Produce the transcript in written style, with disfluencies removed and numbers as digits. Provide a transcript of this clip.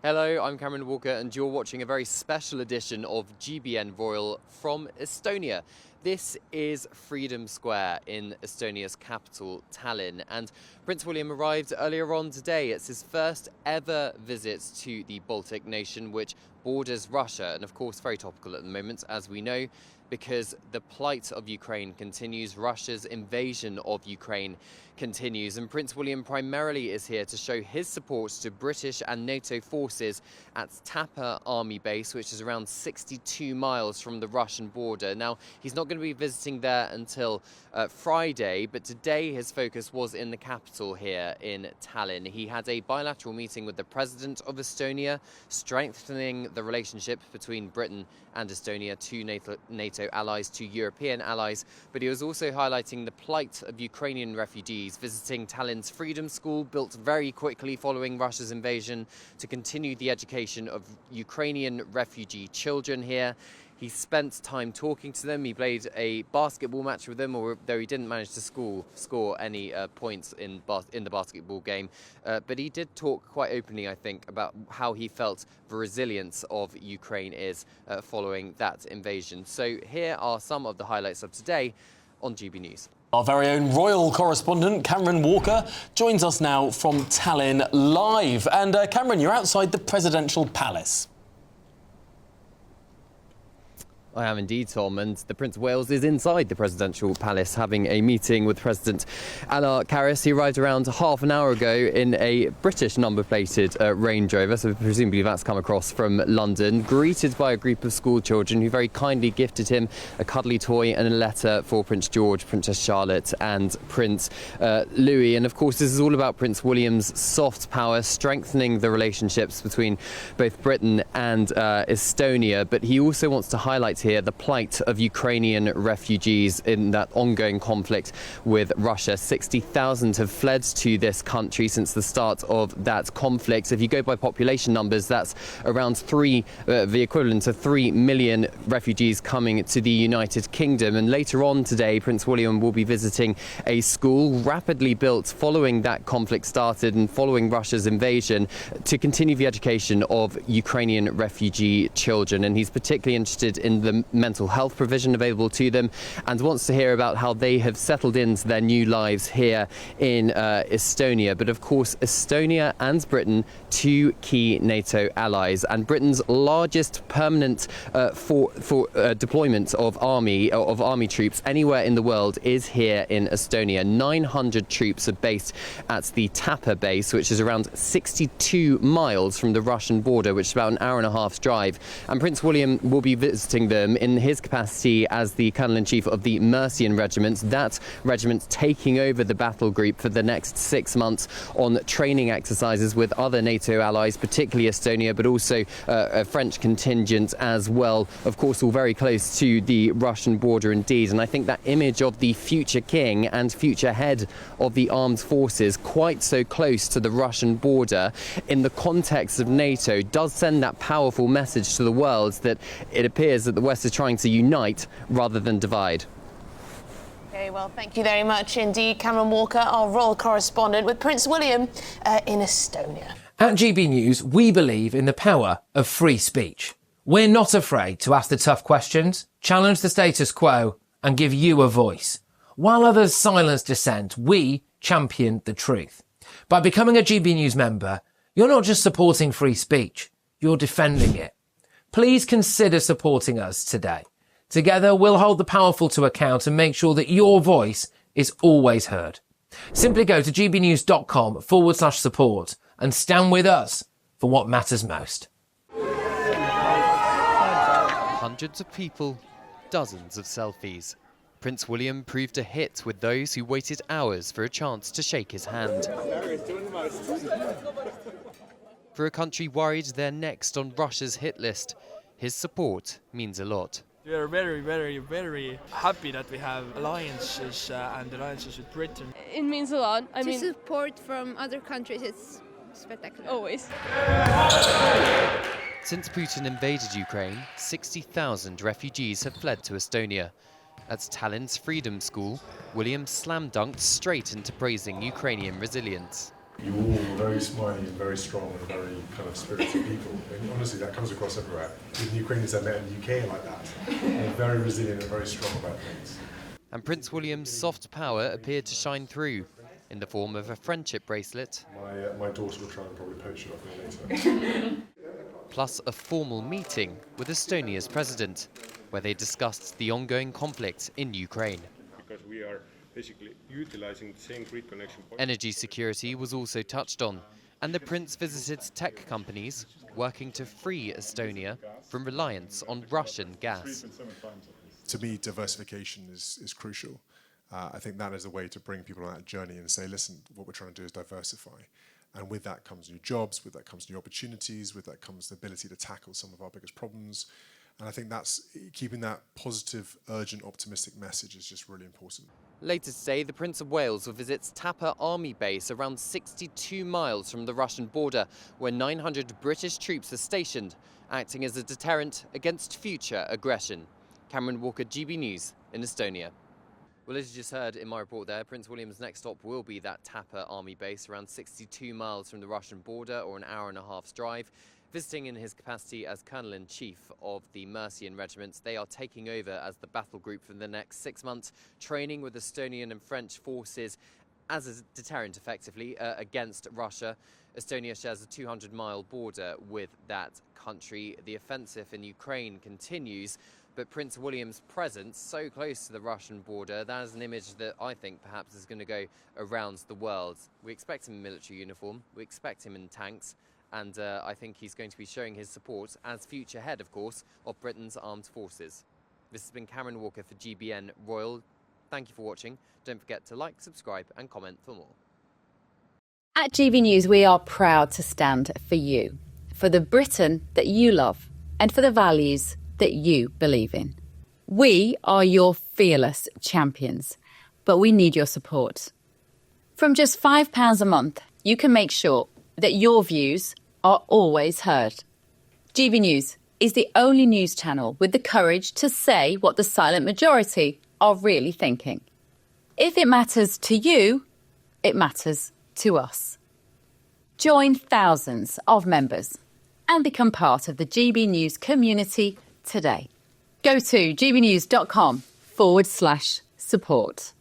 Hello, I'm Cameron Walker and you're watching a very special edition of GBN Royal from Estonia. This is Freedom Square in Estonia's capital, Tallinn, and Prince William arrived earlier on today. It's his first ever visit to the Baltic nation, which borders Russia, and of course very topical at the moment, as we know, because the plight of Ukraine continues, Russia's invasion of Ukraine continues, and Prince William primarily is here to show his support to British and NATO forces at Tapa Army Base, which is around 62 miles from the Russian border. Now, he's not going to be visiting there until Friday, but today his focus was in the capital here in Tallinn. He had a bilateral meeting with the President of Estonia, strengthening the relationship between Britain and Estonia, two NATO allies, two European allies, but he was also highlighting the plight of Ukrainian refugees, visiting Tallinn's Freedom School, built very quickly following Russia's invasion, to continue the education of Ukrainian refugee children here. He spent time talking to them. He played a basketball match with them, although he didn't manage to score any points in the basketball game. But he did talk quite openly, I think, about how he felt the resilience of Ukraine is following that invasion. So here are some of the highlights of today on GB News. Our very own royal correspondent, Cameron Walker, joins us now from Tallinn live. And Cameron, you're outside the presidential palace. I am indeed, Tom, and the Prince of Wales is inside the presidential palace having a meeting with President Helena Chard. He arrived around half an hour ago in a British number-plated Range Rover, so presumably that's come across from London, greeted by a group of school children who very kindly gifted him a cuddly toy and a letter for Prince George, Princess Charlotte and Prince Louis. And of course this is all about Prince William's soft power, strengthening the relationships between both Britain and Estonia, but he also wants to highlight here the plight of Ukrainian refugees in that ongoing conflict with Russia. 60,000 have fled to this country since the start of that conflict. If you go by population numbers, that's around the equivalent of 3 million refugees coming to the United Kingdom. And later on today, Prince William will be visiting a school rapidly built following that conflict started and following Russia's invasion, to continue the education of Ukrainian refugee children. And he's particularly interested in the mental health provision available to them and wants to hear about how they have settled into their new lives here in Estonia. But of course, Estonia and Britain, two key NATO allies, and Britain's largest permanent deployment of army troops anywhere in the world is here in Estonia. 900 troops are based at the Tapa base, which is around 62 miles from the Russian border, which is about an hour and a half's drive. And Prince William will be visiting them in his capacity as the Colonel-in-Chief of the Mercian Regiment. That regiment taking over the battle group for the next 6 months on training exercises with other NATO allies, particularly Estonia, but also a French contingent as well. Of course, all very close to the Russian border indeed. And I think that image of the future king and future head of the armed forces quite so close to the Russian border in the context of NATO does send that powerful message to the world that it appears that the West is trying to unite rather than divide. Okay, well, thank you very much indeed, Cameron Walker, our royal correspondent with Prince William in Estonia. At GB News, we believe in the power of free speech. We're not afraid to ask the tough questions, challenge the status quo, and give you a voice. While others silence dissent, we champion the truth. By becoming a GB News member, you're not just supporting free speech, you're defending it. Please consider supporting us today. Together, we'll hold the powerful to account and make sure that your voice is always heard. Simply go to gbnews.com/support and stand with us for what matters most. Hundreds of people, dozens of selfies. Prince William proved a hit with those who waited hours for a chance to shake his hand. For a country worried they're next on Russia's hit list, his support means a lot. We are very, very, very happy that we have alliances with Britain. It means a lot. I mean, support from other countries, it's spectacular. Always. Since Putin invaded Ukraine, 60,000 refugees have fled to Estonia. At Tallinn's Freedom School, William slam-dunked straight into praising Ukrainian resilience. You all were very smiley and very strong and very kind of spirited people. And honestly, that comes across everywhere. Even Ukrainians I met in the UK like that. They're very resilient and very strong about things. And Prince William's soft power appeared to shine through in the form of a friendship bracelet. My daughter will try and probably poach it off me later. Plus a formal meeting with Estonia's president, where they discussed the ongoing conflict in Ukraine. Because we are basically utilizing the same grid connection point. Energy security was also touched on, and the prince visited tech companies working to free Estonia from reliance on Russian gas. To me, diversification is crucial. I think that is a way to bring people on that journey and say, listen, what we're trying to do is diversify. And with that comes new jobs, with that comes new opportunities, with that comes the ability to tackle some of our biggest problems. And I think that's keeping that positive, urgent, optimistic message is just really important. Later today, the Prince of Wales will visit Tapa Army Base around 62 miles from the Russian border, where 900 British troops are stationed, acting as a deterrent against future aggression. Cameron Walker, GB News in Estonia. Well, as you just heard in my report there, Prince William's next stop will be that Tapa Army Base, around 62 miles from the Russian border, or an hour and a half's drive. Visiting in his capacity as Colonel-in-Chief of the Mercian Regiments, they are taking over as the battle group for the next 6 months, training with Estonian and French forces as a deterrent, effectively, against Russia. Estonia shares a 200-mile border with that country. The offensive in Ukraine continues, but Prince William's presence so close to the Russian border, that is an image that I think perhaps is going to go around the world. We expect him in military uniform, we expect him in tanks, and I think he's going to be showing his support as future head, of course, of Britain's armed forces. This has been Cameron Walker for GBN Royal. Thank you for watching. Don't forget to like, subscribe and comment for more. At GB News, we are proud to stand for you, for the Britain that you love, and for the values that you believe in. We are your fearless champions, but we need your support. From just £5 a month, you can make sure that your views are always heard. GB News is the only news channel with the courage to say what the silent majority are really thinking. If it matters to you, it matters to us. Join thousands of members and become part of the GB News community today. Go to gbnews.com/support.